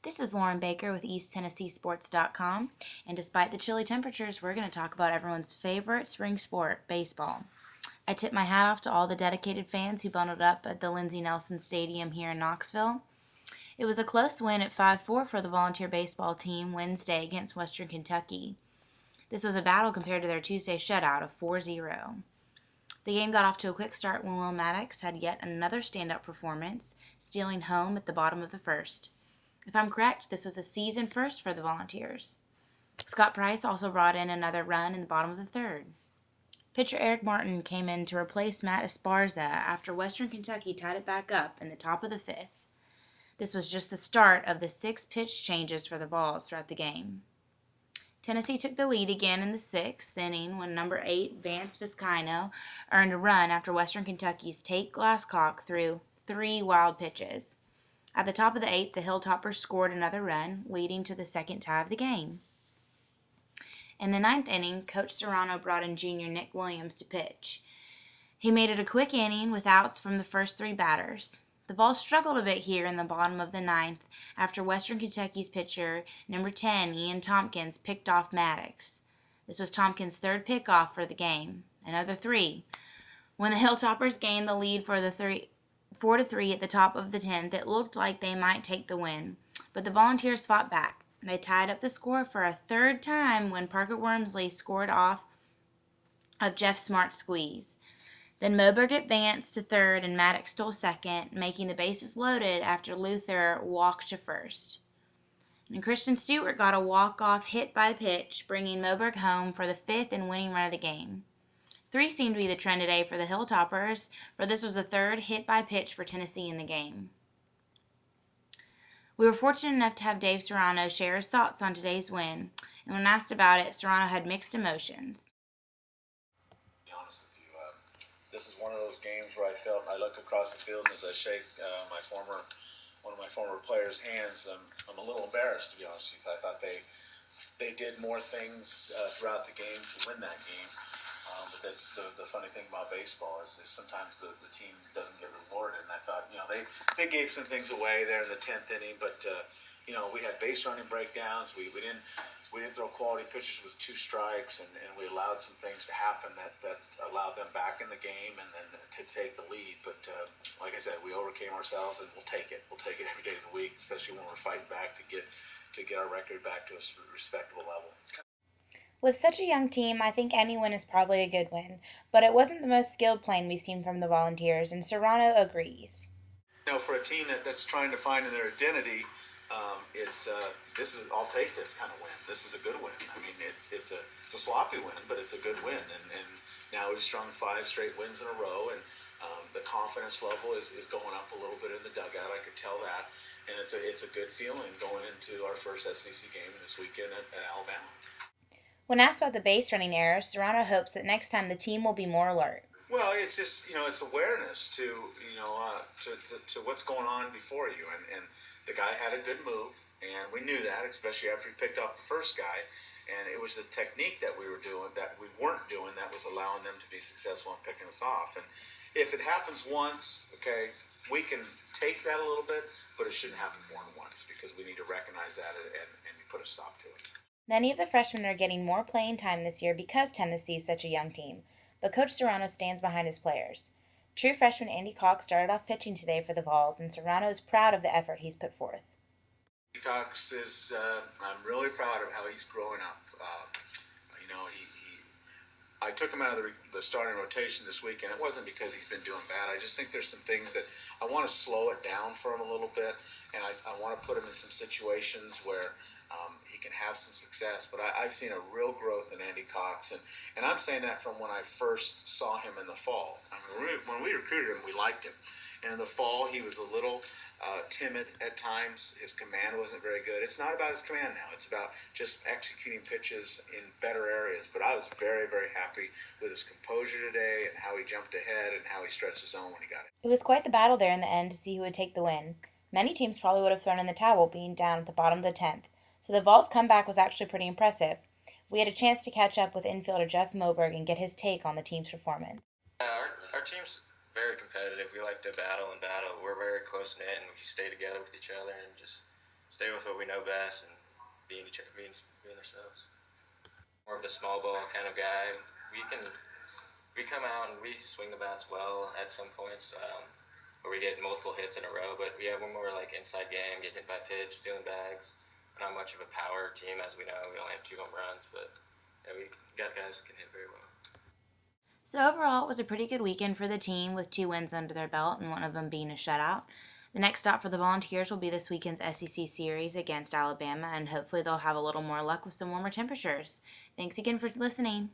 This is Lauren Baker with EastTennesseeSports.com, and despite the chilly temperatures, we're going to talk about everyone's favorite spring sport, baseball. I tip my hat off to all the dedicated fans who bundled up at the Lindsey Nelson Stadium here in Knoxville. It was a close win at 5-4 for the Volunteer baseball team Wednesday against Western Kentucky. This was a battle compared to their Tuesday shutout of 4-0. The game got off to a quick start when Will Maddox had yet another standout performance, stealing home at the bottom of the first. If I'm correct, this was a season first for the Volunteers. Scott Price also brought in another run in the bottom of the third. Pitcher Eric Martin came in to replace Matt Esparza after Western Kentucky tied it back up in the top of the fifth. This was just the start of the 6 pitch changes for the Vols throughout the game. Tennessee took the lead again in the 6th inning when number 8 Vance Vizcaino earned a run after Western Kentucky's Tate Glasscock threw 3 wild pitches. At the top of the 8th, the Hilltoppers scored another run, leading to the second tie of the game. In the 9th inning, Coach Serrano brought in junior Nick Williams to pitch. He made it a quick inning with outs from the first 3 batters. The Vols struggled a bit here in the bottom of the 9th after Western Kentucky's pitcher, number 10, Ian Tompkins, picked off Maddox. This was Tompkins' 3rd pickoff for the game, another 3. When the Hilltoppers gained the lead for the 4-3 at the top of the 10th, it looked like they might take the win, but the Volunteers fought back. They tied up the score for a 3rd time when Parker Wormsley scored off of Jeff Smart's squeeze. Then Moberg advanced to 3rd and Maddox stole 2nd, making the bases loaded after Luther walked to 1st. And Christian Stewart got a walk-off hit by the pitch, bringing Moberg home for the 5th and winning run of the game. 3 seemed to be the trend today for the Hilltoppers, for this was the 3rd hit by pitch for Tennessee in the game. We were fortunate enough to have Dave Serrano share his thoughts on today's win, and when asked about it, Serrano had mixed emotions. To be honest with you, this is one of those games where I look across the field and as I shake one of my former players' hands, I'm a little embarrassed, to be honest with you. I thought they did more things throughout the game to win that game. But that's the funny thing about baseball is sometimes the team doesn't get rewarded. And I thought, they gave some things away there in the 10th inning, but we had base running breakdowns. We didn't throw quality pitches with 2 strikes, and we allowed some things to happen that allowed them back in the game and then to take the lead. But like I said, we overcame ourselves, and we'll take it. We'll take it every day of the week, especially when we're fighting back to get our record back to a respectable level. With such a young team, I think any win is probably a good win, but it wasn't the most skilled playing we've seen from the Volunteers, and Serrano agrees. For a team that's trying to find their identity, I'll take this kind of win. This is a good win. I mean, it's a sloppy win, but it's a good win, and now we've strung 5 straight wins in a row, and the confidence level is going up a little bit in the dugout. I could tell that, and it's a good feeling going into our first SEC game this weekend at Alabama. When asked about the base running errors, Serrano hopes that next time the team will be more alert. Well, it's just, it's awareness to what's going on before you. And the guy had a good move, and we knew that, especially after he picked off the first guy. And it was the technique that we weren't doing that was allowing them to be successful in picking us off. And if it happens once, okay, we can take that a little bit, but it shouldn't happen more than once because we need to recognize that and put a stop to it. Many of the freshmen are getting more playing time this year because Tennessee is such a young team, but Coach Serrano stands behind his players. True freshman Andy Cox started off pitching today for the Vols, and Serrano is proud of the effort he's put forth. Cox is, I'm really proud of how he's growing up. I took him out of the starting rotation this week, and it wasn't because he's been doing bad. I just think there's some things that I want to slow it down for him a little bit, and I want to put him in some situations where he can have some success. But I've seen a real growth in Andy Cox, and I'm saying that from when I first saw him in the fall. I mean, when we recruited him, we liked him. And in the fall, he was a little timid at times. His command wasn't very good. It's not about his command now. It's about just executing pitches in better areas. But I was very, very happy with his composure today and how he jumped ahead and how he stretched his zone when he got it. It was quite the battle there in the end to see who would take the win. Many teams probably would have thrown in the towel being down at the bottom of the 10th. So the Vols' comeback was actually pretty impressive. We had a chance to catch up with infielder Jeff Moberg and get his take on the team's performance. Our team's very competitive. We like to battle and battle. We're very close-knit, and we stay together with each other and just stay with what we know best and being ourselves. More of the small ball kind of guy. We come out and we swing the bats well at some points, where we get multiple hits in a row. But yeah, we're more like inside game, getting hit by pitch, stealing bags. Not much of a power team, as we know. We only have 2 home runs, but yeah, we got guys who can hit very well. So overall, it was a pretty good weekend for the team with 2 wins under their belt and one of them being a shutout. The next stop for the Volunteers will be this weekend's SEC series against Alabama, and hopefully they'll have a little more luck with some warmer temperatures. Thanks again for listening.